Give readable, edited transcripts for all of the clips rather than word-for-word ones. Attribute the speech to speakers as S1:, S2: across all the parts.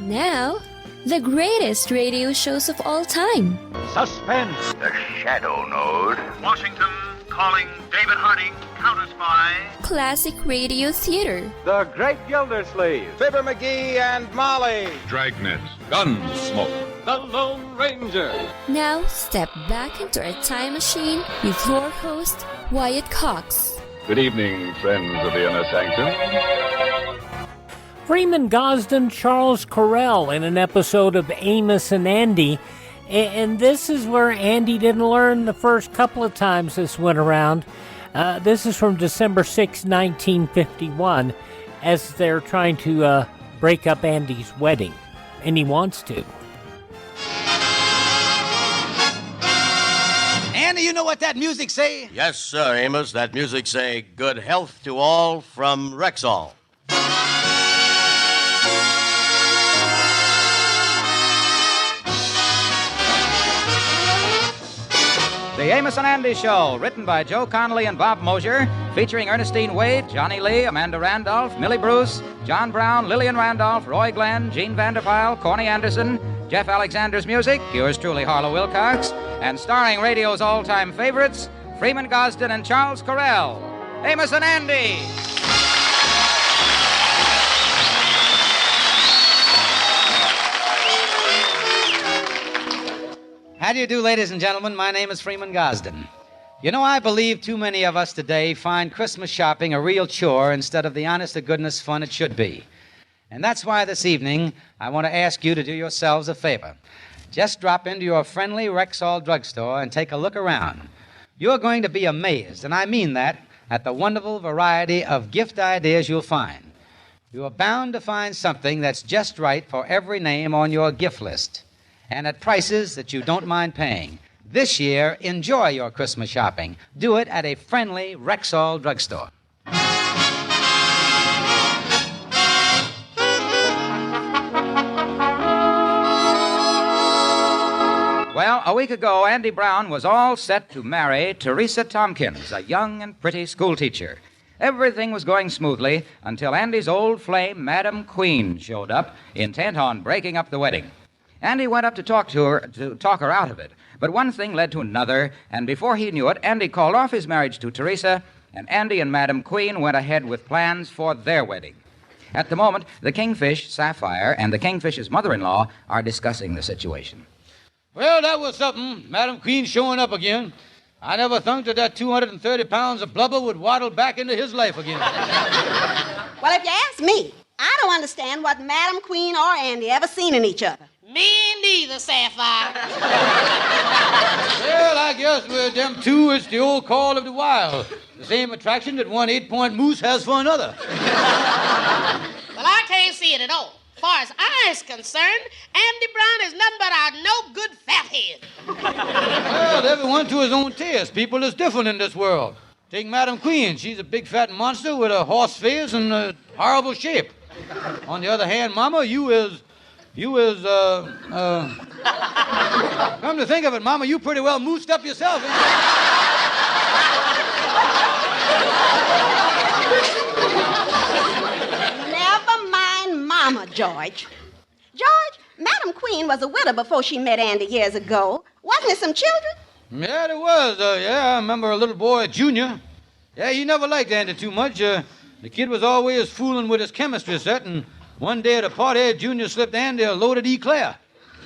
S1: Now, the greatest radio shows of all time.
S2: Suspense.
S3: The Shadow Node.
S4: Washington calling David Harding, counter-spy.
S1: Classic radio theater.
S2: The Great Gildersleeve.
S5: Fibber McGee and Molly.
S6: Dragnet. Gunsmoke.
S2: The Lone Ranger.
S1: Now, step back into a time machine with your host, Wyatt Cox.
S6: Good evening, friends of the Inner Sanctum.
S7: Freeman Gosden, Charles Correll in an episode of Amos N Andy. And this is where Andy didn't learn the first couple of times this went around. This is from December 6, 1951, as they're trying to break up Andy's wedding. And he wants to.
S8: Andy, you know what that music say?
S9: Yes, sir, Amos. That music say, good health to all from Rexall.
S8: The Amos N Andy Show, written by Joe Connolly and Bob Mosier, featuring Ernestine Wade, Johnny Lee, Amanda Randolph, Millie Bruce, John Brown, Lillian Randolph, Roy Glenn, Gene Vanderpyle, Corny Anderson, Jeff Alexander's music, yours truly, Harlow Wilcox, and starring radio's all-time favorites, Freeman Gosden and Charles Correll. Amos N Andy. How do you do, ladies and gentlemen? My name is Freeman Gosden. You know, I believe too many of us today find Christmas shopping a real chore instead of the honest-to-goodness fun it should be. And that's why this evening I want to ask you to do yourselves a favor. Just drop into your friendly Rexall drugstore and take a look around. You're going to be amazed, and I mean that, at the wonderful variety of gift ideas you'll find. You are bound to find something that's just right for every name on your gift list, and at prices that you don't mind paying. This year, enjoy your Christmas shopping. Do it at a friendly Rexall drugstore. Well, a week ago, Andy Brown was all set to marry Theresa Thompkins, a young and pretty schoolteacher. Everything was going smoothly until Andy's old flame, Madame Queen, showed up, intent on breaking up the wedding. Andy went up to talk her out of it. But one thing led to another, and before he knew it, Andy called off his marriage to Theresa, and Andy and Madame Queen went ahead with plans for their wedding. At the moment, the Kingfish, Sapphire, and the Kingfish's mother-in-law are discussing the situation.
S10: Well, that was something. Madame Queen showing up again. I never thought that 230 pounds of blubber would waddle back into his life again.
S11: Well, if you ask me, I don't understand what Madame Queen or Andy ever seen in each other.
S12: Me neither, Sapphire.
S10: Well, I guess with them two, it's the old call of the wild. The same attraction that one 8-point moose has for another.
S12: Well, I can't see it at all. As far as I is concerned, Andy Brown is nothing but a no-good fathead.
S10: Well, everyone to his own taste. People is different in this world. Take Madame Queen. She's a big fat monster with a horse face and a horrible shape. On the other hand, Mama, you is, come to think of it, Mama, you pretty well moosed up yourself.
S11: Never mind Mama, George. George, Madame Queen was a widow before she met Andy years ago. Wasn't there some children?
S10: Yeah, there was. I remember a little boy, Junior. Yeah, he never liked Andy too much. The kid was always fooling with his chemistry set, and one day at a party, Junior slipped Andy a loaded eclair.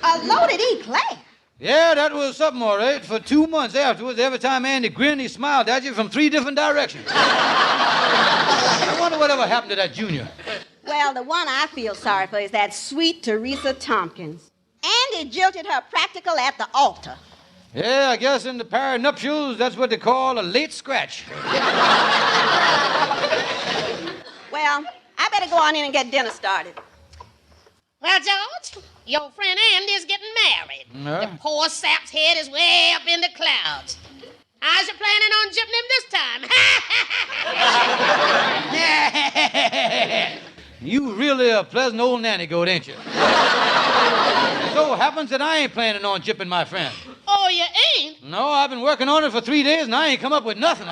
S11: A loaded eclair?
S10: Yeah, that was something, all right. For 2 months afterwards, every time Andy grinned, he smiled at you from 3 different directions. I wonder whatever happened to that Junior.
S11: Well, the one I feel sorry for is that sweet Theresa Thompkins. Andy jilted her practical at the altar.
S10: Yeah, I guess in the pair of nuptials, that's what they call a late scratch.
S11: Well, I better go on in and get dinner started.
S12: Well, George, your friend Andy's getting married. The poor sap's head is way up in the clouds. How's you planning on jipping him this time?
S10: You really a pleasant old nanny goat, ain't you? It so happens that I ain't planning on jipping my friend.
S12: Oh, you ain't?
S10: No, I've been working on it for 3 days, and I ain't come up with nothing.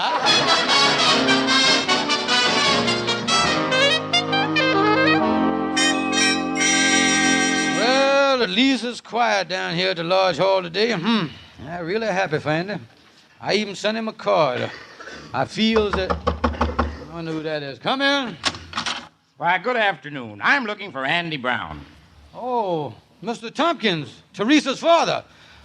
S10: Well, at least it's quiet down here at the large hall today. I'm really happy for Andy. I even sent him a card. I feels that... I wonder who that is. Come in.
S13: Why, good afternoon. I'm looking for Andy Brown.
S10: Oh, Mr. Thompkins, Theresa's father.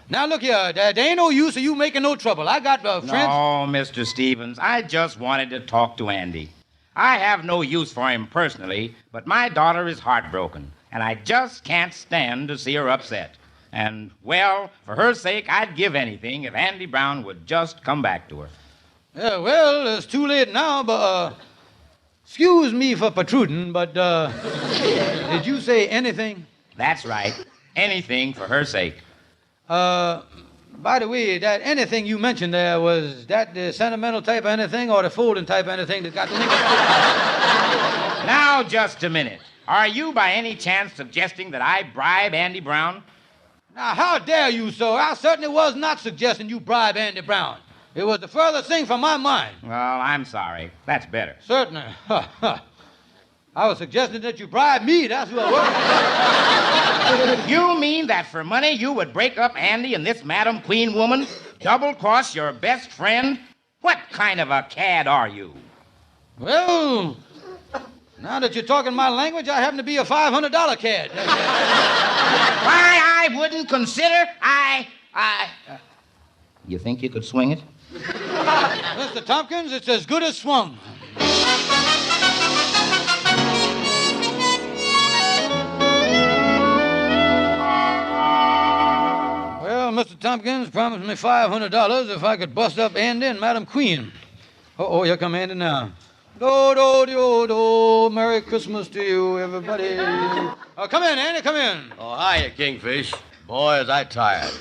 S10: Now, look here. There ain't no use of you making no trouble. I got friends...
S13: No, Mr. Stevens. I just wanted to talk to Andy. I have no use for him personally, but my daughter is heartbroken, and I just can't stand to see her upset. And, well, for her sake, I'd give anything if Andy Brown would just come back to her.
S10: Yeah, well, it's too late now, but, excuse me for protruding, but, did you say anything?
S13: That's right. Anything for her sake.
S10: By the way, that anything you mentioned there, was that the sentimental type of anything or the folding type of anything that got the link?
S13: Now, just a minute. Are you by any chance suggesting that I bribe Andy Brown?
S10: Now, how dare you, sir? I certainly was not suggesting you bribe Andy Brown. It was the furthest thing from my mind.
S13: Well, I'm sorry. That's better.
S10: Certainly. I was suggesting that you bribe me. That's what I was.
S13: You mean that for money you would break up Andy and this Madame Queen woman? Double-cross your best friend? What kind of a cad are you?
S10: Well, now that you're talking my language, I happen to be a $500 cad.
S13: Why, I wouldn't consider... You think you could swing it?
S10: Mr. Tompkins, it's as good as swung. Well, Mr. Tompkins promised me $500 if I could bust up Andy and Madame Queen. Uh-oh, here come Andy now. Do-do-do-do, Merry Christmas to you, everybody. Come in, Andy, come in.
S9: Oh, hiya, Kingfish. Boy, is I tired.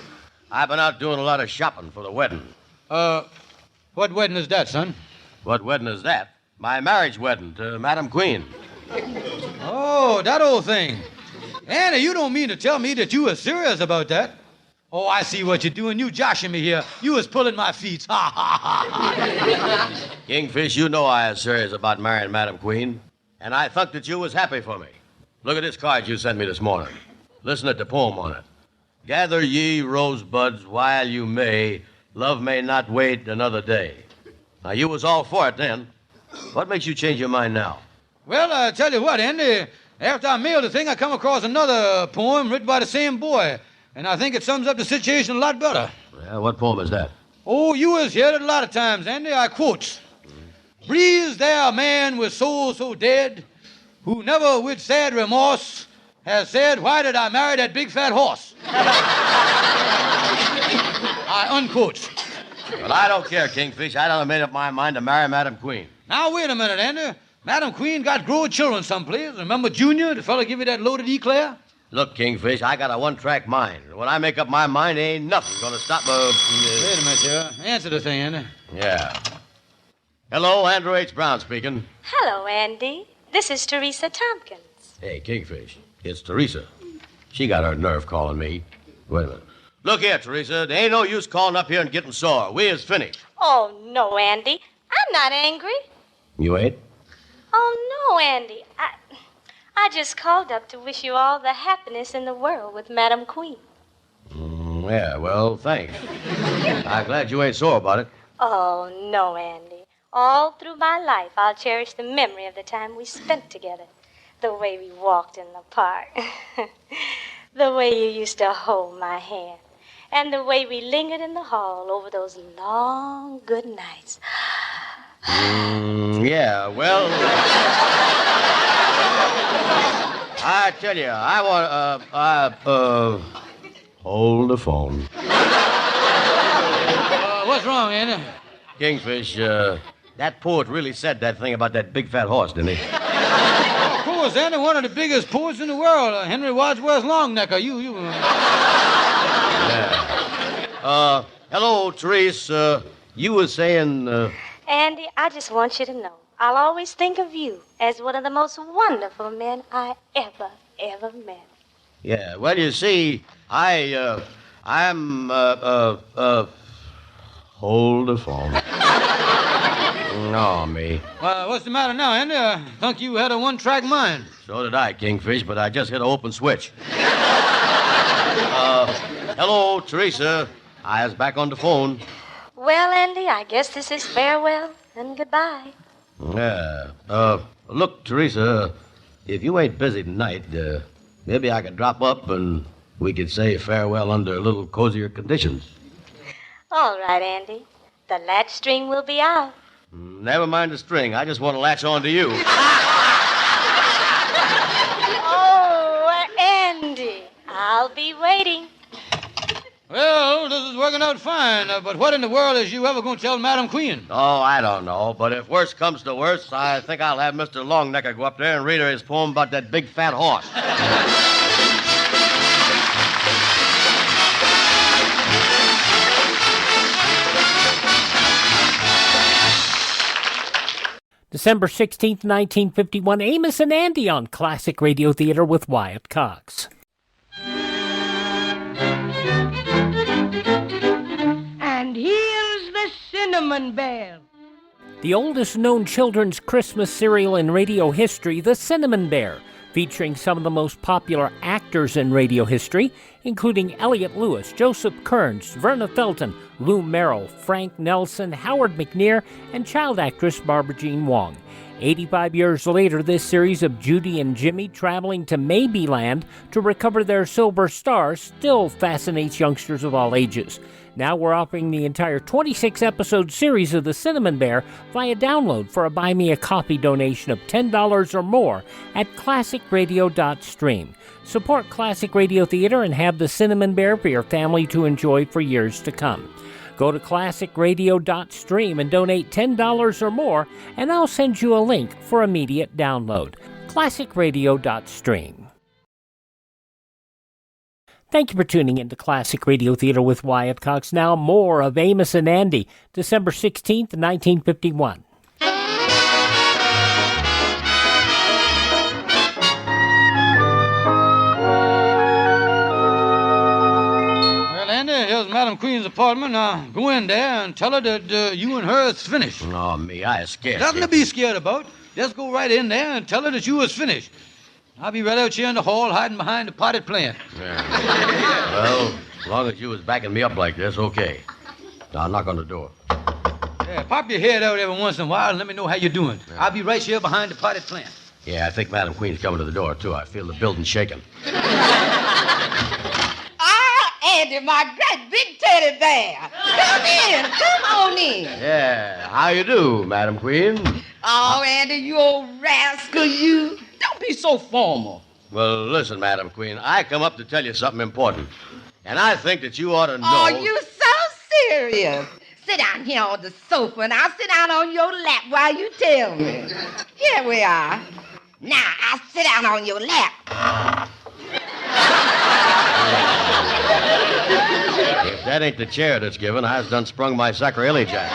S9: I've been out doing a lot of shopping for the wedding.
S10: What wedding is that, son?
S9: What wedding is that? My marriage wedding to Madame Queen.
S10: Oh, that old thing. Andy, you don't mean to tell me that you were serious about that? Oh, I see what you're doing. You joshing me here. You was pulling my feet. Ha, ha, ha.
S9: Kingfish, you know I was serious about marrying Madame Queen, and I thought that you was happy for me. Look at this card you sent me this morning. Listen at the poem on it. Gather ye rosebuds while you may, love may not wait another day. Now, you was all for it then. What makes you change your mind now?
S10: Well, I tell you what, Andy, after I mailed the thing, I come across another poem written by the same boy, and I think it sums up the situation a lot better.
S9: Yeah, what poem is that?
S10: Oh, you has heard it a lot of times, Andy. I quotes. Breathes there a man with soul so dead, who never with sad remorse has said, why did I marry that big fat horse? I unquote.
S9: But I don't care, Kingfish. I done made up my mind to marry Madame Queen.
S10: Now, wait a minute, Andy. Madame Queen got grown children someplace. Remember Junior, the fella give you that loaded eclair?
S9: Look, Kingfish, I got a one-track mind. When I make up my mind, ain't nothing gonna stop me.
S10: Wait a minute, sir. Answer the thing, Andy.
S9: Yeah. Hello, Andrew H. Brown speaking.
S14: Hello, Andy. This is Theresa Thompkins.
S9: Hey, Kingfish, it's Theresa. She got her nerve calling me. Wait a minute. Look here, Theresa. There ain't no use calling up here and getting sore. We is finished.
S14: Oh, no, Andy. I'm not angry.
S9: You ain't?
S14: Oh, no, Andy. I just called up to wish you all the happiness in the world with Madame Queen.
S9: Yeah, well, thanks. I'm glad you ain't sore about it.
S14: Oh, no, Andy. All through my life, I'll cherish the memory of the time we spent together. The way we walked in the park. The way you used to hold my hand. And the way we lingered in the hall over those long, good nights.
S9: Yeah, well... I tell you, I want, hold the phone.
S10: What's wrong, Andy?
S9: Kingfish, that poet really said that thing about that big fat horse, didn't he?
S10: Of course, Andy, one of the biggest poets in the world, Henry Wadsworth Longnecker. You.
S9: Yeah. Hello, Therese. You were saying,
S14: Andy, I just want you to know, I'll always think of you as one of the most wonderful men I ever met.
S9: Yeah, well, you see, I'm, hold the phone. No, me.
S10: Well, what's the matter now, Andy? I thought you had a one-track mind.
S9: So did I, Kingfish, but I just hit an open switch. Hello, Theresa. I was back on the phone.
S14: Well, Andy, I guess this is farewell and goodbye.
S9: Yeah. Look, Theresa, if you ain't busy tonight, maybe I could drop up and we could say farewell under a little cozier conditions.
S14: All right, Andy. The latch string will be out.
S9: Never mind the string. I just want to latch on to you.
S14: Oh, Andy, I'll be waiting.
S10: Well, this is working out fine, but what in the world is you ever going to tell Madame Queen?
S9: Oh, I don't know. But if worse comes to worse, I think I'll have Mr. Longnecker go up there and read her his poem about that big fat horse.
S7: December 16th, 1951, Amos and Andy on Classic Radio Theater with Wyatt Cox.
S15: And here's the cinnamon bear.
S7: The oldest known children's Christmas cereal in radio history, the Cinnamon Bear, featuring some of the most popular actors in radio history, including Elliot Lewis, Joseph Kearns, Verna Felton, Lou Merrill, Frank Nelson, Howard McNear, and child actress Barbara Jean Wong. 85 years later, this series of Judy and Jimmy traveling to Maybeland to recover their silver stars still fascinates youngsters of all ages. Now we're offering the entire 26-episode series of The Cinnamon Bear via download for a Buy Me a Coffee donation of $10 or more at classicradio.stream. Support Classic Radio Theater and have The Cinnamon Bear for your family to enjoy for years to come. Go to classicradio.stream and donate $10 or more, and I'll send you a link for immediate download. classicradio.stream. Thank you for tuning in to Classic Radio Theater with Wyatt Cox. Now more of Amos and Andy, December 16th, 1951.
S10: Well, Andy, here's Madame Queen's apartment. Now, go in there and tell her that you and her is finished.
S9: Oh, me, I is scared.
S10: Nothing to be scared about. Just go right in there and tell her that you was finished. I'll be right out here in the hall hiding behind the potted plant.
S9: Yeah. Well, as long as you was backing me up like this, okay. Now, I'll knock on the door.
S10: Yeah, pop your head out every once in a while and let me know how you're doing. Yeah. I'll be right here behind the potted plant.
S9: Yeah, I think Madam Queen's coming to the door, too. I feel the building shaking.
S15: Andy, my great big teddy bear. Come in. Come on in.
S9: Yeah, how you do, Madam Queen?
S15: Oh, Andy, you old rascal, you. Don't be so formal.
S9: Well, listen, Madam Queen, I come up to tell you something important. And I think that you ought to know...
S15: Oh, you so serious. Sit down here on the sofa, and I'll sit down on your lap while you tell me. Here we are. Now, I'll sit down on your lap.
S9: If that ain't the chair that's given, I've done sprung my sacrilege at.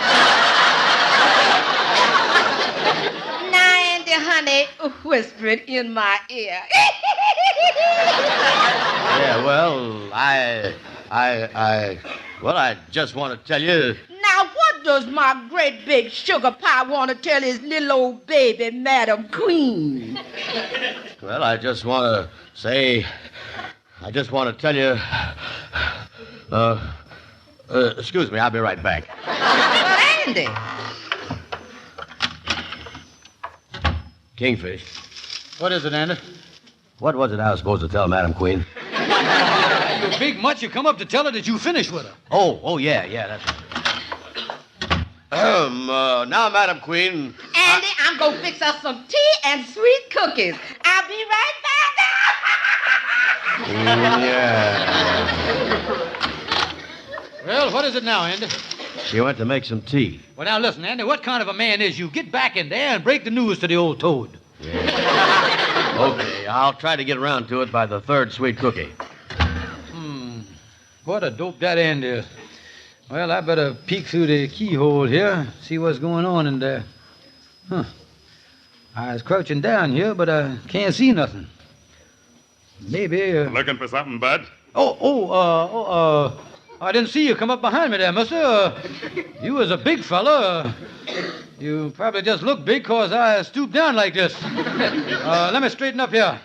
S15: Now, Andy, honey, whisper it in my ear.
S9: Yeah, well, I just want to tell you...
S15: Now, what does my great big sugar pie want to tell his little old baby, Madam Queen?
S9: Well, I just want to say... I just want to tell you... excuse me, I'll be right back.
S15: Andy!
S9: Kingfish.
S10: What is it, Andy?
S9: What was it I was supposed to tell Madam Queen?
S10: You big much, you come up to tell her that you finished with her.
S9: Oh, yeah, that's it. Now, Madam Queen...
S15: Andy, I'm going to fix us some tea and sweet cookies. I'll be right back.
S9: Yeah.
S10: Well, what is it now, Andy?
S9: She went to make some tea.
S10: Well, now, listen, Andy, what kind of a man is you? Get back in there and break the news to the old toad.
S9: Yeah. Okay, I'll try to get around to it by the third sweet cookie.
S10: What a dope that Andy is. Well, I better peek through the keyhole here, see what's going on in there. I was crouching down here, but I can't see nothing. Maybe...
S6: Looking for something, Bud?
S10: I didn't see you come up behind me there, mister. You was a big fella. You probably just look big because I stooped down like this. Let me straighten up here.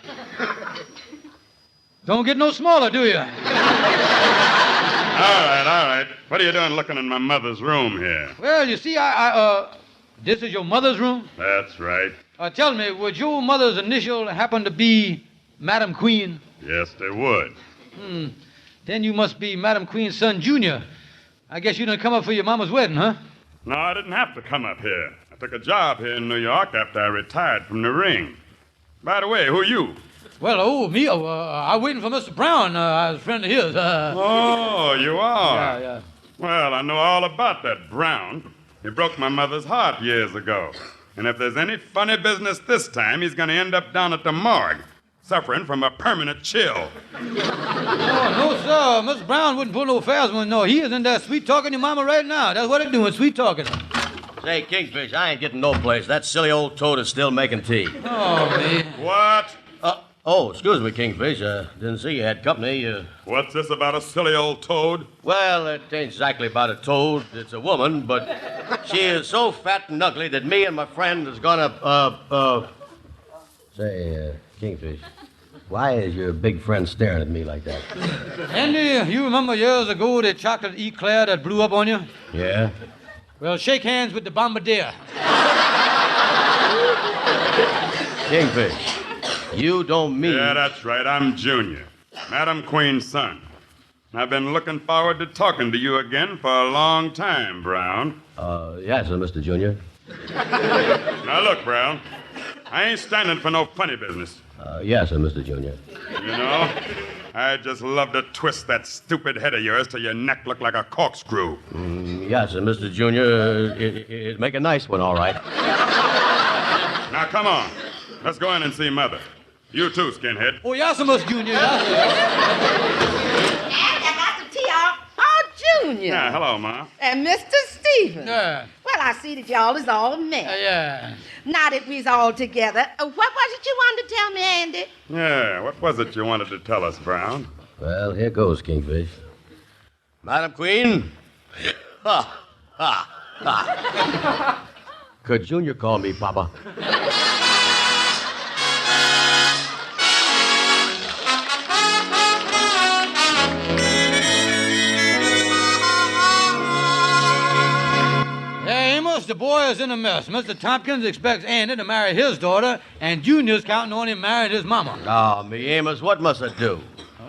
S10: Don't get no smaller, do you?
S16: All right. What are you doing looking in my mother's room here?
S10: Well, you see, this is your mother's room?
S16: That's right.
S10: Tell me, would your mother's initial happen to be Madame Queen?
S16: Yes, they would.
S10: Then you must be Madame Queen's son, Junior. I guess you didn't come up for your mama's wedding, huh?
S16: No, I didn't have to come up here. I took a job here in New York after I retired from the ring. By the way, who are you?
S10: Well, me, I'm waiting for Mr. Brown. I was a friend of his.
S16: Oh, you are?
S10: Yeah.
S16: Well, I know all about that Brown. He broke my mother's heart years ago. And if there's any funny business this time, he's going to end up down at the morgue, suffering from a permanent chill.
S10: No, sir. Mr. Brown wouldn't pull no fast one. No, he is in there sweet-talking your mama right now. That's what he's doing, sweet-talking her.
S9: Say, Kingfish, I ain't getting no place. That silly old toad is still making tea.
S10: Oh, man.
S16: What?
S9: Excuse me, Kingfish. Didn't see you had company.
S16: What's this about a silly old toad?
S9: Well, it ain't exactly about a toad. It's a woman, but she is so fat and ugly that me and my friend is gonna, Say, Kingfish, why is your big friend staring at me like that?
S10: Andy, you remember years ago the chocolate eclair that blew up on you?
S9: Yeah?
S10: Well, shake hands with the bombardier.
S9: Kingfish, you don't mean...
S16: Yeah, that's right. I'm Junior, Madame Queen's son. I've been looking forward to talking to you again for a long time, Brown.
S9: Yes, sir, Mr. Junior.
S16: Now, look, Brown. I ain't standing for no funny business.
S9: Yes, sir, Mr. Junior.
S16: You know, I'd just love to twist that stupid head of yours till your neck looked like a corkscrew.
S9: Yes, sir, Mr. Junior. It'd make a nice one, all right.
S16: Now, come on. Let's go in and see Mother. You too, skinhead.
S10: Oh, yes, Mr. Junior.
S15: And I got some tea out. Oh, Junior.
S16: Yeah, hello, Ma.
S15: And Mr. Stevens.
S10: Yeah.
S15: Well, I see that y'all is all met.
S10: Yeah.
S15: Now that we's all together, what was it you wanted to tell me, Andy?
S16: Yeah, what was it you wanted to tell us, Brown?
S9: Well, here goes, Kingfish. Madam Queen? Ha! Ha! Ha! Could Junior call me Papa?
S10: The boy is in a mess. Mr. Thompkins expects Andy to marry his daughter, and Junior's counting on him marrying his mama.
S9: Oh, me, Amos, what must I do?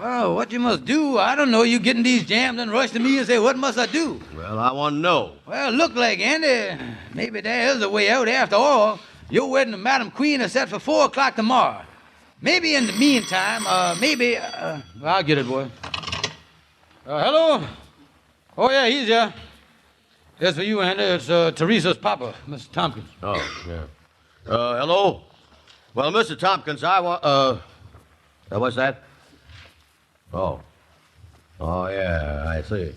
S10: Oh, what you must do? I don't know. You getting these jams and rush to me and say, what must I do?
S9: Well, I want to know.
S10: Well, look like, Andy, maybe there is a way out after all. Your wedding to Madame Queen is set for 4 o'clock tomorrow. Maybe in the meantime, I'll get it, boy. Hello? Oh, yeah, he's here. It's for you, Andy. It's Theresa's papa, Mr. Thompkins.
S9: Oh, yeah. Hello? Well, Mr. Thompkins, I want, what's that? Oh. Oh, yeah, I see.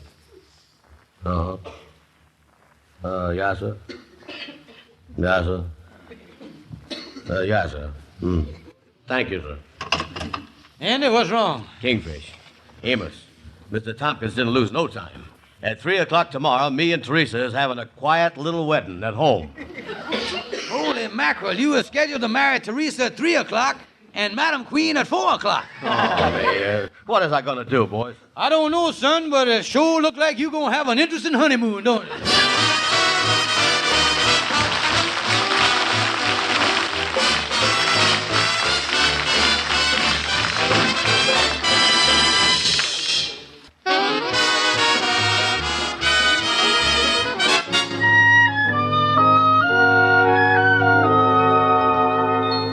S9: Uh-huh. Yes, sir. Yes, sir. Yes, sir. Thank you, sir.
S10: Andy, what's wrong?
S9: Kingfish. Amos. Mr. Thompkins didn't lose no time. At 3 o'clock tomorrow, me and Theresa is having a quiet little wedding at home.
S10: Holy mackerel, you were scheduled to marry Theresa at 3 o'clock and Madame Queen at 4 o'clock.
S9: Oh, man. What is I going to do, boys?
S10: I don't know, son, but it sure look like you're going to have an interesting honeymoon, don't it?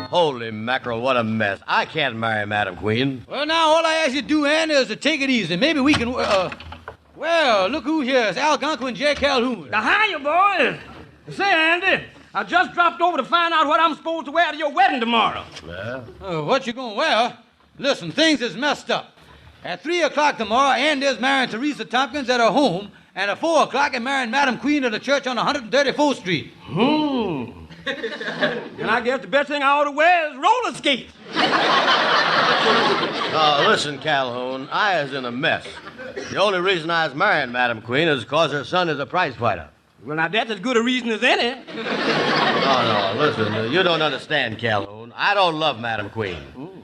S9: Holy mackerel, what a mess. I can't marry Madam Queen.
S10: Well, now, all I ask you to do, Andy, is to take it easy. Maybe we can, well, look who here. It's Al Gunkel and Jay Calhoun.
S17: Now, hiya, boys. Say, Andy, I just dropped over to find out what I'm supposed to wear to your wedding tomorrow.
S9: Yeah?
S10: What you gonna wear? Listen, things is messed up. At 3 o'clock tomorrow, Andy's marrying Theresa Thompkins at her home, and at 4 o'clock, I'm marrying Madame Queen at a church on 134th Street.
S17: And I guess the best thing I ought to wear is roller skates.
S9: Listen, Calhoun, I is in a mess. The only reason I was marrying Madam Queen is because her son is a prize fighter.
S17: Well, now, that's as good a reason as any.
S9: No, listen, you don't understand, Calhoun. Calhoun, I don't love Madame Queen.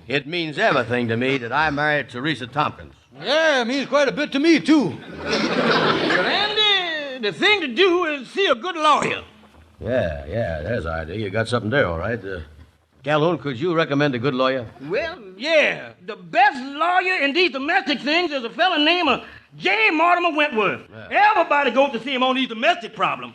S9: It means everything to me that I married Theresa Thompkins.
S17: Yeah, it means quite a bit to me, too. Well, Andy, the thing to do is see a good lawyer.
S9: Yeah, there's our idea. You got something there, all right. Calhoun, could you recommend a good lawyer?
S17: Well, yeah. The best lawyer in these domestic things is a fella named J. Mortimer Wentworth. Yeah. Everybody goes to see him on these domestic problems.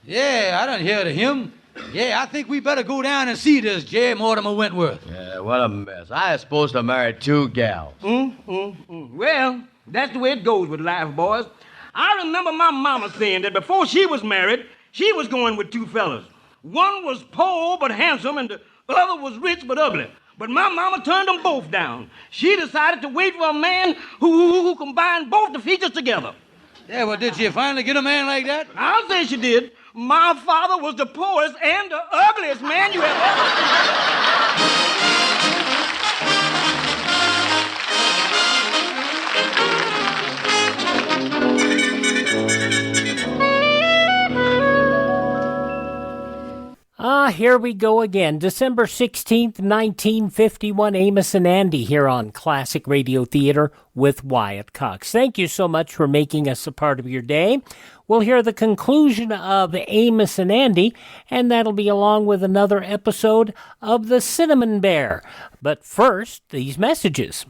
S17: Yeah, I done heard of him. Yeah, I think we better go down and see this J. Mortimer Wentworth.
S9: Yeah, what a mess. I was supposed to marry 2 gals.
S17: Well, that's the way it goes with life, boys. I remember my mama saying that before she was married, she was going with 2 fellas. One was poor but handsome, and the other was rich but ugly. But my mama turned them both down. She decided to wait for a man who combined both the features together. Yeah, well, did she finally get a man like that? I'll say she did. My father was the poorest and the ugliest man you have ever seen.
S7: Here we go again. December 16th, 1951, Amos and Andy here on Classic Radio Theater with Wyatt Cox. Thank you so much for making us a part of your day. We'll hear the conclusion of Amos and Andy, and that'll be along with another episode of The Cinnamon Bear. But first, these messages.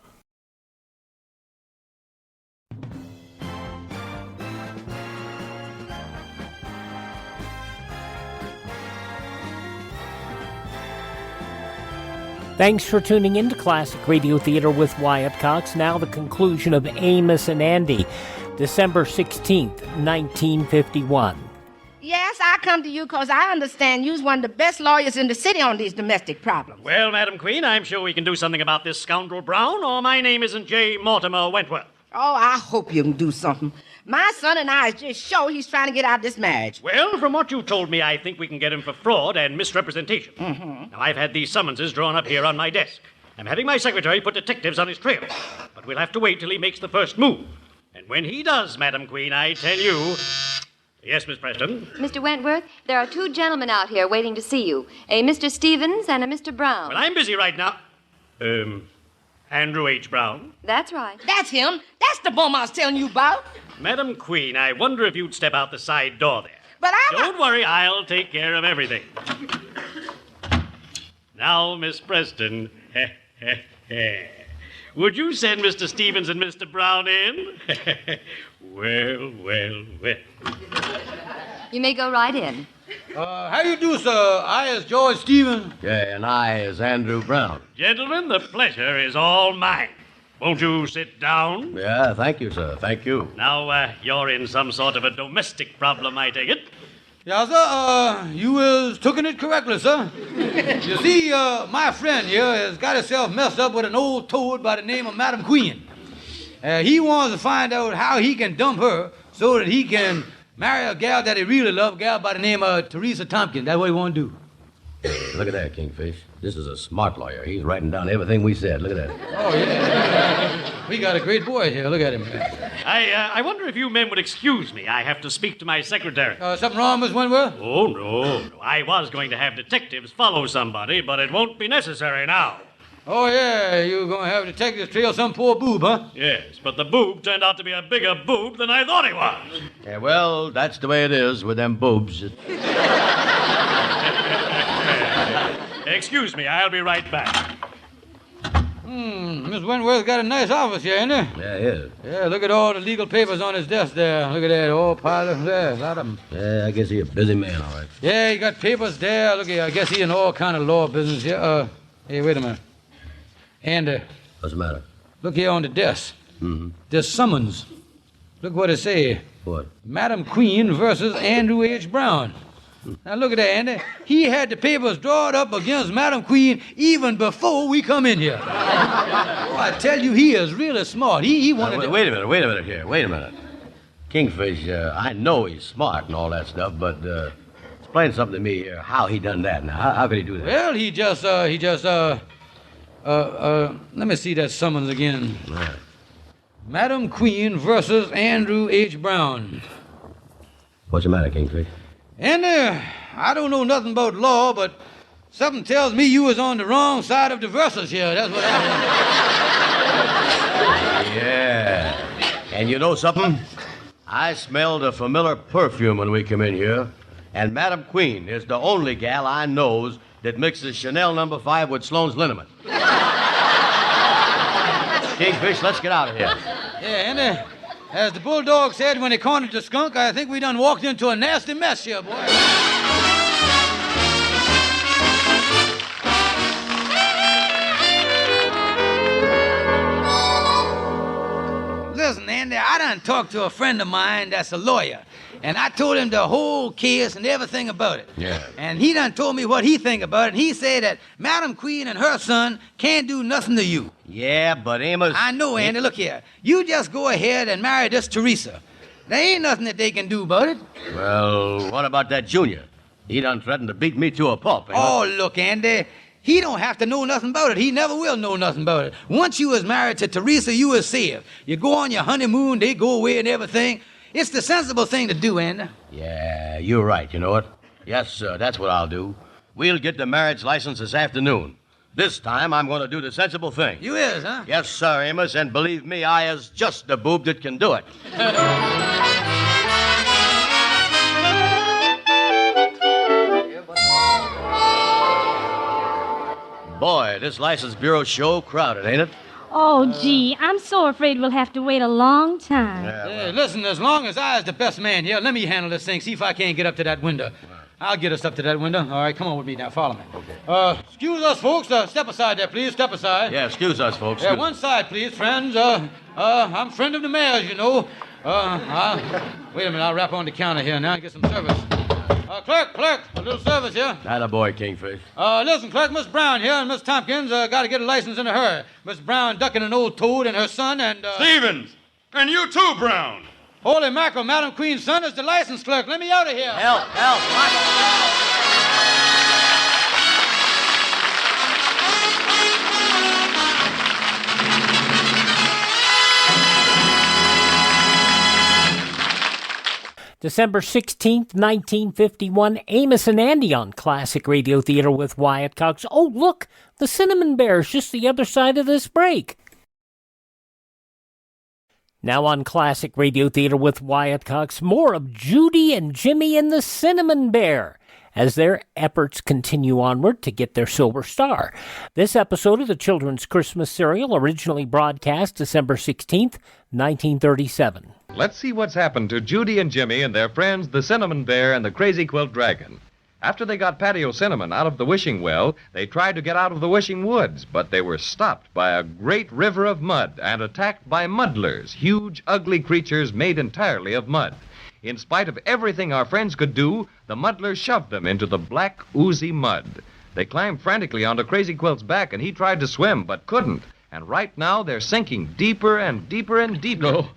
S7: Thanks for tuning in to Classic Radio Theater with Wyatt Cox. Now the conclusion of Amos and Andy, December 16th, 1951.
S15: Yes, I come to you because I understand you's one of the best lawyers in the city on these domestic problems.
S18: Well, Madam Queen, I'm sure we can do something about this scoundrel Brown, or my name isn't J. Mortimer Wentworth.
S15: Oh, I hope you can do something. My son and I is just sure he's trying to get out of this marriage.
S18: Well, from what you told me, I think we can get him for fraud and misrepresentation.
S15: Mm-hmm.
S18: Now, I've had these summonses drawn up here on my desk. I'm having my secretary put detectives on his trail. But we'll have to wait till he makes the first move. And when he does, Madam Queen, I tell you... Yes, Miss Preston?
S19: Mr. Wentworth, there are 2 gentlemen out here waiting to see you. A Mr. Stevens and a Mr. Brown.
S18: Well, I'm busy right now. Andrew H. Brown?
S19: That's right.
S15: That's him. That's the bum I was telling you about.
S18: Madam Queen, I wonder if you'd step out the side door there.
S15: But
S18: Don't worry, I'll take care of everything. Now, Miss Preston, would you send Mr. Stevens and Mr. Brown in? Well.
S19: You may go right in.
S17: How you do, sir? I is George Stevens.
S9: Yeah, and I is Andrew Brown.
S18: Gentlemen, the pleasure is all mine. Won't you sit down?
S9: Yeah, thank you, sir. Thank you.
S18: Now, you're in some sort of a domestic problem, I take it.
S17: Yeah, sir, you is tooking it correctly, sir. You see, my friend here has got himself messed up with an old toad by the name of Madame Queen. He wants to find out how he can dump her so that he can marry a gal that he really loves, a gal by the name of Theresa Thompkins. That's what he want to do.
S9: Look at that, Kingfish. This is a smart lawyer. He's writing down everything we said. Look at that.
S17: Oh, yeah. We got a great boy here. Look at him.
S18: I wonder if you men would excuse me. I have to speak to my secretary.
S17: Something wrong, Miss Wentworth?
S18: Oh, no. I was going to have detectives follow somebody, but it won't be necessary now.
S17: Oh, yeah. You're going to have detectives trail some poor boob, huh?
S18: Yes, but the boob turned out to be a bigger boob than I thought he was.
S9: Yeah, well, that's the way it is with them boobs.
S18: Excuse me, I'll be right back.
S17: Miss Wentworth's got a nice office here, ain't it?
S9: Yeah, he is.
S17: Yeah, look at all the legal papers on his desk there. Look at that, all piled up there, a lot of them.
S9: Yeah, I guess he's a busy man, all right.
S17: Yeah, he got papers there. Look here, I guess he's in all kind of law business here. Hey, wait a minute. And,
S9: what's the matter?
S17: Look here on the desk.
S9: Mm-hmm.
S17: There's summons. Look what it say.
S9: What?
S17: Madame Queen versus Andrew H. Brown. Now, look at that, Andy. He had the papers drawn up against Madame Queen even before we come in here. Oh, I tell you, he is really smart. He wanted to...
S9: Wait a minute here. Wait a minute. Kingfish, I know he's smart and all that stuff, but explain something to me here. How he done that now? How could he do that?
S17: Well, he just, let me see that summons again.
S9: Right.
S17: Madame Queen versus Andrew H. Brown.
S9: What's the matter, Kingfish?
S17: And I don't know nothing about law, but
S10: Something tells me you was on the wrong side of the verses here. That's what happened.
S9: Yeah. And you know something? I smelled a familiar perfume when we come in here, and Madame Queen is the only gal I knows that mixes Chanel No. 5 with Sloan's liniment. Kingfish, let's get out of here.
S10: Yeah, and as the bulldog said when he cornered the skunk, I think we done walked into a nasty mess here, boy. Listen, Andy, I done talked to a friend of mine that's a lawyer, and I told him the whole case and everything about it.
S9: Yeah.
S10: And he done told me what he think about it, and he said that Madam Queen and her son can't do nothing to you.
S9: Yeah, but Amos...
S10: I know, Andy. Look here. You just go ahead and marry this Theresa. There ain't nothing that they can do about it.
S9: Well, what about that Junior? He done threatened to beat me to a pulp.
S10: Oh, look, Andy. He don't have to know nothing about it. He never will know nothing about it. Once you was married to Theresa, you was saved. You go on your honeymoon, they go away and everything. It's the sensible thing to do, Andy.
S9: Yeah, you're right. You know what? Yes, sir, that's what I'll do. We'll get the marriage license this afternoon. This time, I'm going to do the sensible thing.
S10: You is, huh?
S9: Yes, sir, Amos, and believe me, I is just the boob that can do it. Boy, this license bureau show crowded, ain't it?
S14: Oh, gee, I'm so afraid we'll have to wait a long time.
S10: Hey, listen, as long as I is the best man here, let me handle this thing, see if I can't get up to that window. I'll get us up to that window. All right, come on with me now. Follow me. Okay. Excuse us, folks. Step aside there, please. Step aside.
S9: Yeah, excuse us, folks.
S10: Yeah, one side, please, friends. I'm friend of the mayor's, you know. Wait a minute. I'll rap on the counter here now and get some service. Clerk, a little service here.
S9: Atta boy, Kingfish.
S10: Listen, clerk, Miss Brown here and Miss Thompkins got to get a license in a hurry. Miss Brown ducking an old toad and her son and...
S16: Stevens! And you too, Brown!
S10: Holy mackerel, Madam Queen's son is the license clerk. Let me out of here.
S9: Help!
S7: December 16th, 1951, Amos N Andy on Classic Radio Theater with Wyatt Cox. Oh, look, the Cinnamon Bear's just the other side of this break. Now on Classic Radio Theater with Wyatt Cox, more of Judy and Jimmy and the Cinnamon Bear as their efforts continue onward to get their silver star. This episode of the children's Christmas serial originally broadcast December 16th, 1937.
S2: Let's see what's happened to Judy and Jimmy and their friends, the Cinnamon Bear and the Crazy Quilt Dragon. After they got Patio Cinnamon out of the wishing well, they tried to get out of the wishing woods, but they were stopped by a great river of mud and attacked by muddlers, huge, ugly creatures made entirely of mud. In spite of everything our friends could do, the muddlers shoved them into the black, oozy mud. They climbed frantically onto Crazy Quilt's back, and he tried to swim, but couldn't. And right now, they're sinking deeper and deeper and deeper.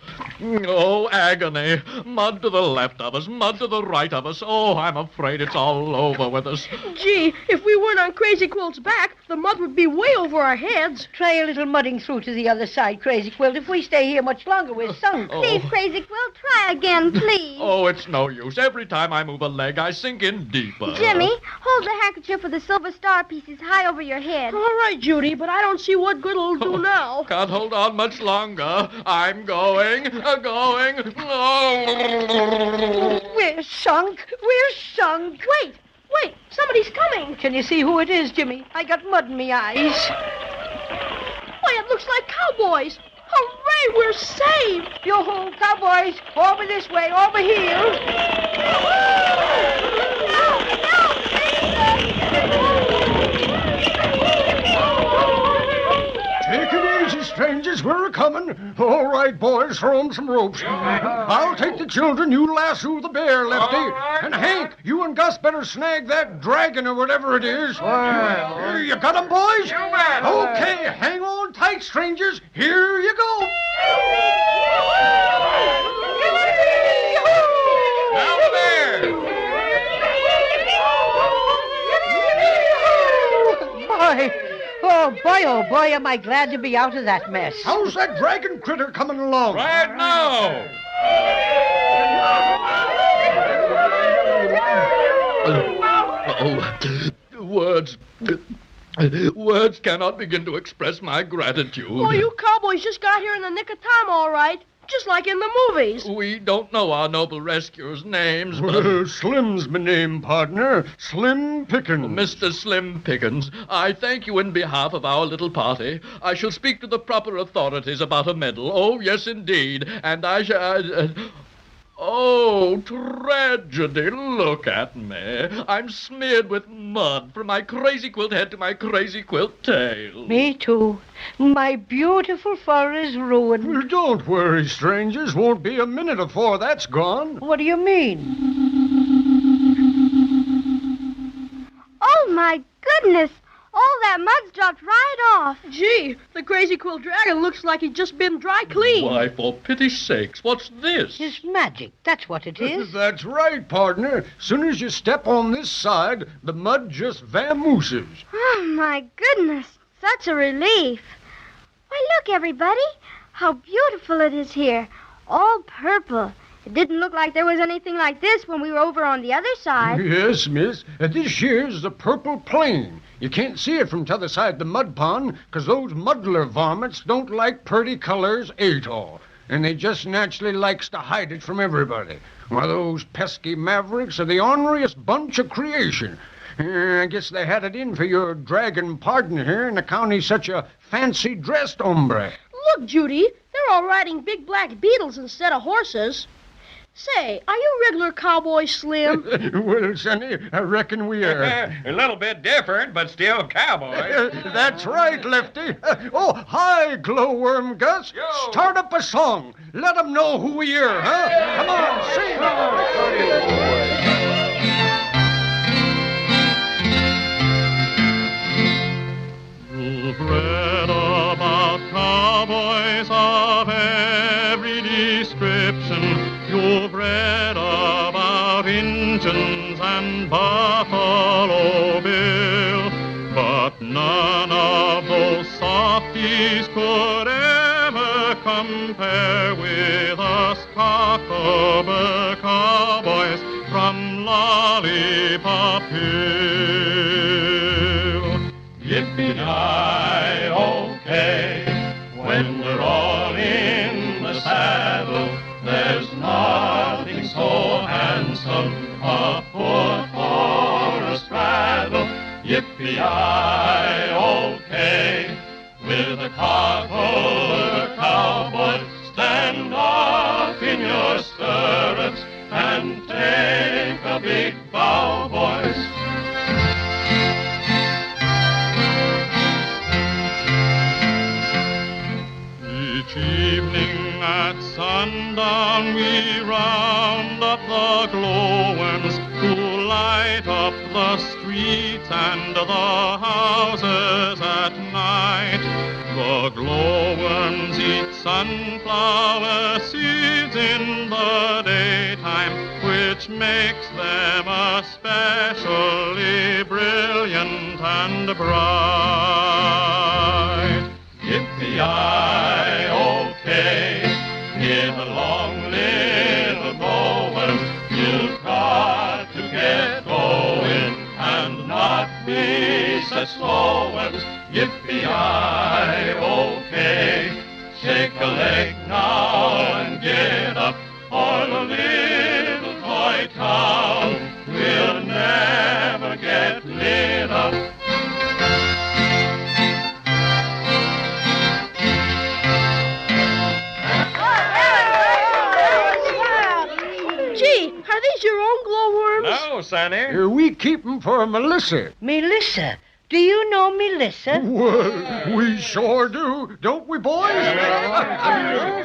S20: Oh, agony. Mud to the left of us, mud to the right of us. Oh, I'm afraid it's all over with us.
S21: Gee, if we weren't on Crazy Quilt's back, the mud would be way over our heads. Try a little mudding through to the other side, Crazy Quilt. If we stay here much longer, we're sunk.
S14: Please, Crazy Quilt, try again, please.
S20: Oh, it's no use. Every time I move a leg, I sink in deeper.
S14: Jimmy, hold the handkerchief with the silver star pieces high over your head.
S21: All right, Judy, but I don't see what good it'll do now.
S20: Can't hold on much longer. I'm going. Oh.
S21: We're sunk. Wait, somebody's coming. Can you see who it is, Jimmy? I got mud in my eyes. Why, it looks like cowboys. Hooray, we're saved. Yo-ho, cowboys. Over this way, over here.
S22: Take it easy, strangers. We're a-coming. All right, boys, throw 'em some ropes. I'll take the children. You lasso the bear, Lefty. And Hank, you and Gus better snag that dragon or whatever it is. You got 'em, boys? Okay, hang on tight, strangers. Here you go.
S16: Now there!
S21: Oh, boy, am I glad to be out of that mess.
S22: How's that dragon critter coming along?
S16: Right now!
S20: Word Words cannot begin to express my gratitude.
S21: Oh, you cowboys just got here in the nick of time, all right. Just like in the movies.
S20: We don't know our noble rescuers' names, but...
S22: Well, Slim's my name, partner. Slim Pickens.
S20: Mr. Slim Pickens, I thank you in behalf of our little party. I shall speak to the proper authorities about a medal. Oh, yes, indeed. And I shall... Oh, tragedy, look at me. I'm smeared with mud from my crazy quilt head to my crazy quilt tail.
S21: Me too. My beautiful fur is ruined.
S22: Well, don't worry, strangers. Won't be a minute afore that's gone.
S21: What do you mean?
S3: Oh, my goodness. All that mud's dropped right off.
S21: Gee, the crazy quilt dragon looks like he's just been dry cleaned.
S20: Why, for pity's sakes, what's this?
S21: It's magic. That's what it is.
S22: That's right, partner. Soon as you step on this side, the mud just vamooses.
S3: Oh, my goodness. Such a relief. Why, look, everybody. How beautiful it is here. All purple. It didn't look like there was anything like this when we were over on the other side.
S22: Yes, miss. This here's the purple plain. You can't see it from t'other side the mud pond, 'cause those muddler varmints don't like purty colors at all. And they just naturally likes to hide it from everybody. Why, those pesky mavericks are the orneriest bunch of creation. I guess they had it in for your dragon partner here in account he's such a fancy-dressed hombre.
S21: Look, Judy, they're all riding big black beetles instead of horses. Say, are you regular cowboy Slim?
S22: Well, Sonny, I reckon we are.
S5: A little bit different, but still cowboy.
S22: That's right, Lefty. Oh, hi, Glowworm Gus.
S5: Yo.
S22: Start up a song. Let 'em know who we are, huh? Come on, sing.
S20: You've read about cowboys of every description. You've read about Injuns and Buffalo Bill, but none of those softies could ever compare with us Cocklebur Cowboys from Lollipop Hill. Yippee-ki-okay, when we're all in the saddle, there's nothing so handsome, a foot or a straddle. Yippee-ki-okay, with a Cocklebur Cowboy, stand up in your stirrups and take a big bow, boys. Each evening at sundown we round up the glowworms to light up the streets and the houses at night. The glowworms eat sunflower seeds in the daytime, which makes them especially brilliant and bright. Yippee-ki-okay, hear the long little glowworms, you've got to get going and not be such slow ones. Yippee-ki-okay, shake a leg now and get up, or the little toy town will never get lit up.
S21: Gee, are these your own glowworms?
S5: No, Sonny.
S22: We keep 'em for Melissa.
S21: Melissa. Do you know Melissa?
S22: Well, we sure do, don't we, boys?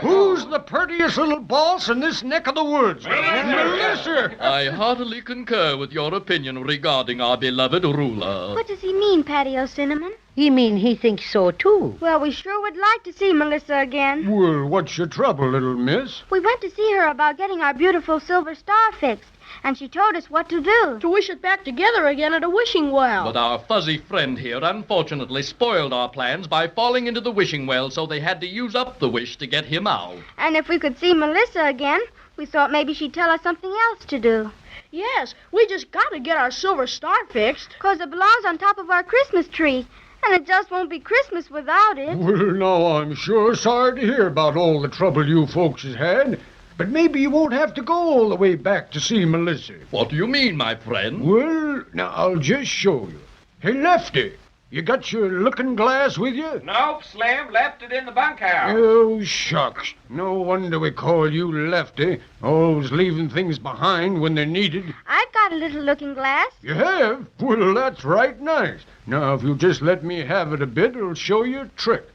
S22: Who's the prettiest little boss in this neck of the woods? Melissa!
S20: I heartily concur with your opinion regarding our beloved ruler.
S3: What does he mean, Patty Cinnamon?
S21: He mean he thinks so, too.
S3: Well, we sure would like to see Melissa again.
S22: Well, what's your trouble, little miss?
S3: We went to see her about getting our beautiful silver star fixed, and she told us what to do.
S21: To wish it back together again at a wishing well.
S20: But our fuzzy friend here unfortunately spoiled our plans by falling into the wishing well, so they had to use up the wish to get him out.
S3: And if we could see Melissa again, we thought maybe she'd tell us something else to do.
S21: Yes, we just got to get our silver star fixed.
S3: 'Cause it belongs on top of our Christmas tree. And it just won't be Christmas without it.
S22: Well, now, I'm sure sorry to hear about all the trouble you folks has had. But maybe you won't have to go all the way back to see Melissa.
S20: What do you mean, my friend?
S22: Well, now, I'll just show you. Hey, Lefty, you got your looking glass with you?
S5: Nope, Slim. Left it in the bunkhouse.
S22: Oh, shucks. No wonder we call you Lefty. Always leaving things behind when they're needed.
S3: I've got a little looking glass.
S22: You have? Well, that's right nice. Now, if you'll just let me have it a bit, it'll show you a trick.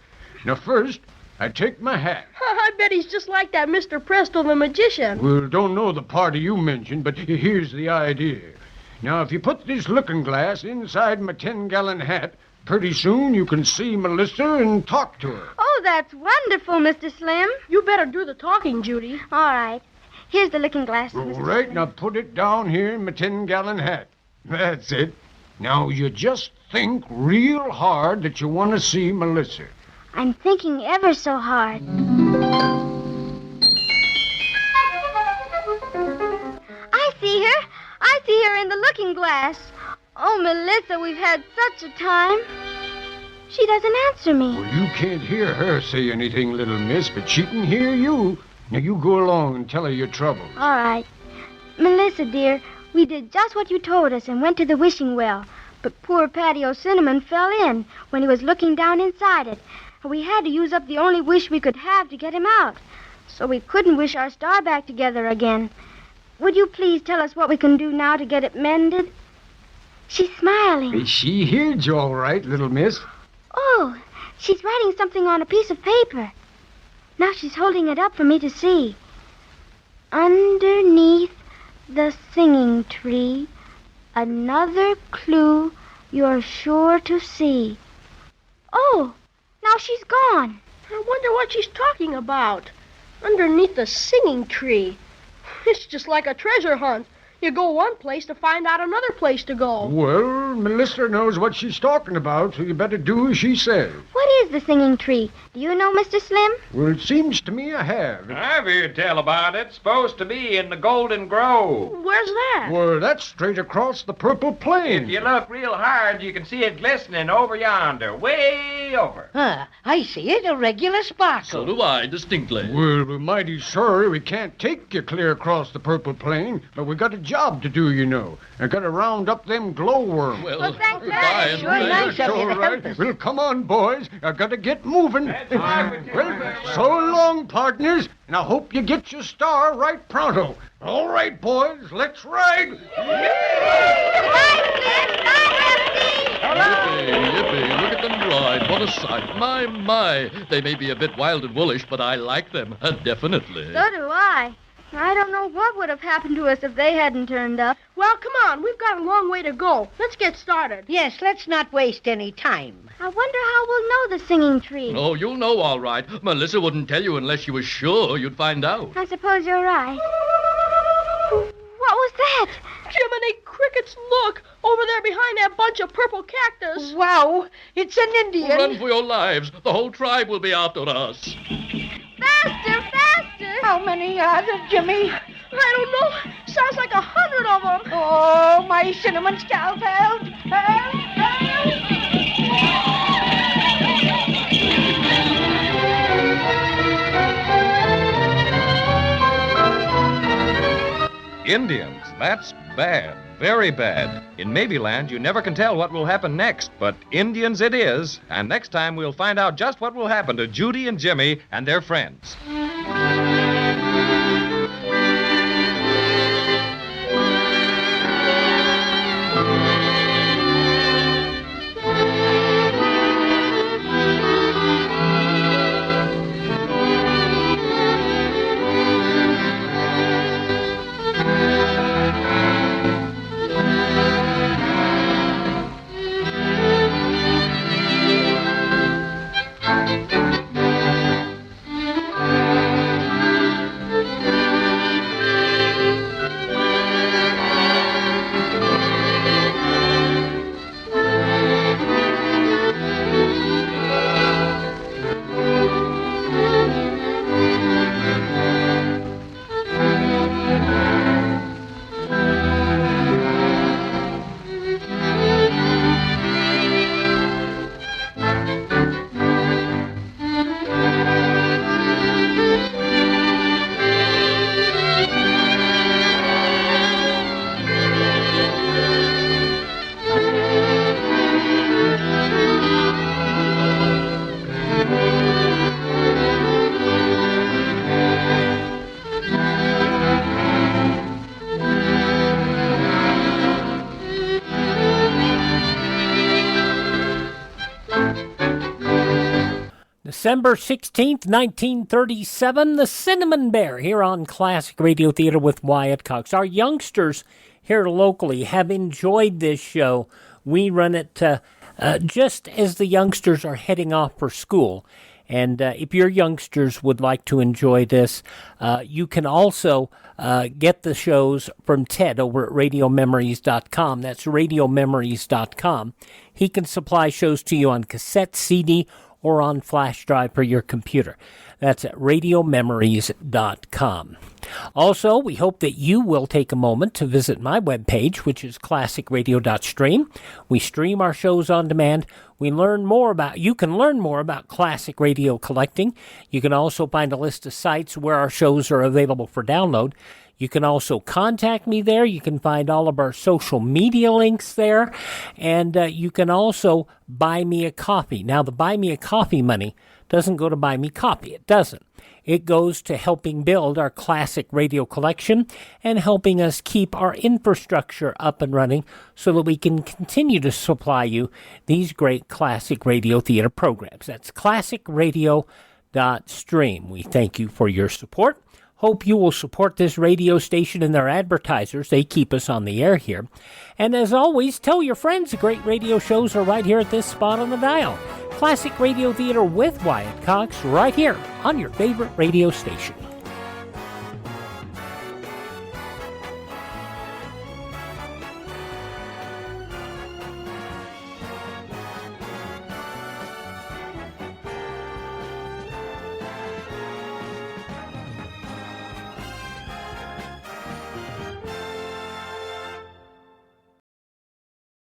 S22: Now, first, I take my hat.
S21: I bet he's just like that Mr. Presto the magician.
S22: Well, don't know the party you mentioned, but here's the idea. Now, if you put this looking glass inside my 10-gallon hat, pretty soon you can see Melissa and talk to her.
S3: Oh, that's wonderful, Mr. Slim.
S21: You better do the talking, Judy.
S3: All right. Here's the looking glass,
S22: All
S3: Mr.
S22: right,
S3: Slim.
S22: now put it down here in my 10-gallon hat. That's it. Now, you just think real hard that you want to see Melissa.
S3: I'm thinking ever so hard. I see her. I see her in the looking glass. Oh, Melissa, we've had such a time. She doesn't answer me.
S22: Well, you can't hear her say anything, little miss, but she can hear you. Now, you go along and tell her your trouble.
S3: All right. Melissa, dear, we did just what you told us and went to the wishing well. But poor Patio Cinnamon fell in when he was looking down inside it. And we had to use up the only wish we could have to get him out. So we couldn't wish our star back together again. Would you please tell us what we can do now to get it mended? She's smiling.
S22: She heard you all right, little miss.
S3: Oh, she's writing something on a piece of paper. Now she's holding it up for me to see. Underneath the singing tree, another clue you're sure to see. Oh, now she's gone.
S21: I wonder what she's talking about. Underneath the singing tree. It's just like a treasure hunt. You go one place to find out another place to go.
S22: Well, Melissa knows what she's talking about, so you better do as she says.
S3: What is the singing tree? Do you know, Mr. Slim?
S22: Well, it seems to me I have.
S5: I've heard tell about it. Supposed to be in the Golden Grove.
S21: Where's that?
S22: Well, that's straight across the Purple Plain.
S5: If you look real hard, you can see it glistening over yonder, way over.
S21: I see it, a regular sparkle.
S20: So do I, distinctly.
S22: Well, we're mighty sorry we can't take you clear across the Purple Plain, but we got a job to do, you know. I got to round up them glowworms.
S20: Well,
S3: thanks,
S20: goodbye.
S3: Sure nice
S22: That's all right. Well, come on, boys. I got to get moving. Well, so long, partners, and I hope you get your star right pronto. All right, boys, let's ride.
S20: Yippee, yippee, look at them ride. What a sight. My. They may be a bit wild and woolish, but I like them, definitely.
S3: So do I. I don't know what would have happened to us if they hadn't turned up.
S21: Well, come on. We've got a long way to go. Let's get started.
S15: Yes, let's not waste any time.
S3: I wonder how we'll know the singing tree.
S20: Oh, you'll know all right. Melissa wouldn't tell you unless she was sure you'd find out.
S3: I suppose you're right. What was that?
S21: Jiminy crickets, look! Over there behind that bunch of purple cactus.
S15: Wow, it's an Indian.
S20: Run for your lives. The whole tribe will be after us.
S3: Faster, faster!
S15: How many are there, Jimmy?
S21: I don't know. Sounds like 100 of them.
S15: Oh, my cinnamon scalp, help!
S2: Indians, that's bad, very bad. In Maybeland, you never can tell what will happen next, but Indians it is, and next time we'll find out just what will happen to Judy and Jimmy and their friends.
S7: December 16th, 1937, The Cinnamon Bear here on Classic Radio Theater with Wyatt Cox. Our youngsters here locally have enjoyed this show. We run it just as the youngsters are heading off for school. And if your youngsters would like to enjoy this, you can also get the shows from Ted over at radiomemories.com. That's radiomemories.com. He can supply shows to you on cassette, CD, or on flash drive for your computer. That's at radiomemories.com. Also, we hope that you will take a moment to visit my webpage, which is classicradio.stream. We stream our shows on demand. You can learn more about classic radio collecting. You can also find a list of sites where our shows are available for download. You can also contact me there. You can find all of our social media links there. And you can also buy me a coffee. Now, the buy me a coffee money doesn't go to buy me coffee. It doesn't. It goes to helping build our classic radio collection and helping us keep our infrastructure up and running so that we can continue to supply you these great classic radio theater programs. That's classicradio.stream. We thank you for your support. Hope you will support this radio station and their advertisers. They keep us on the air here. And as always, tell your friends the great radio shows are right here at this spot on the dial. Classic Radio Theater with Wyatt Cox right here on your favorite radio station.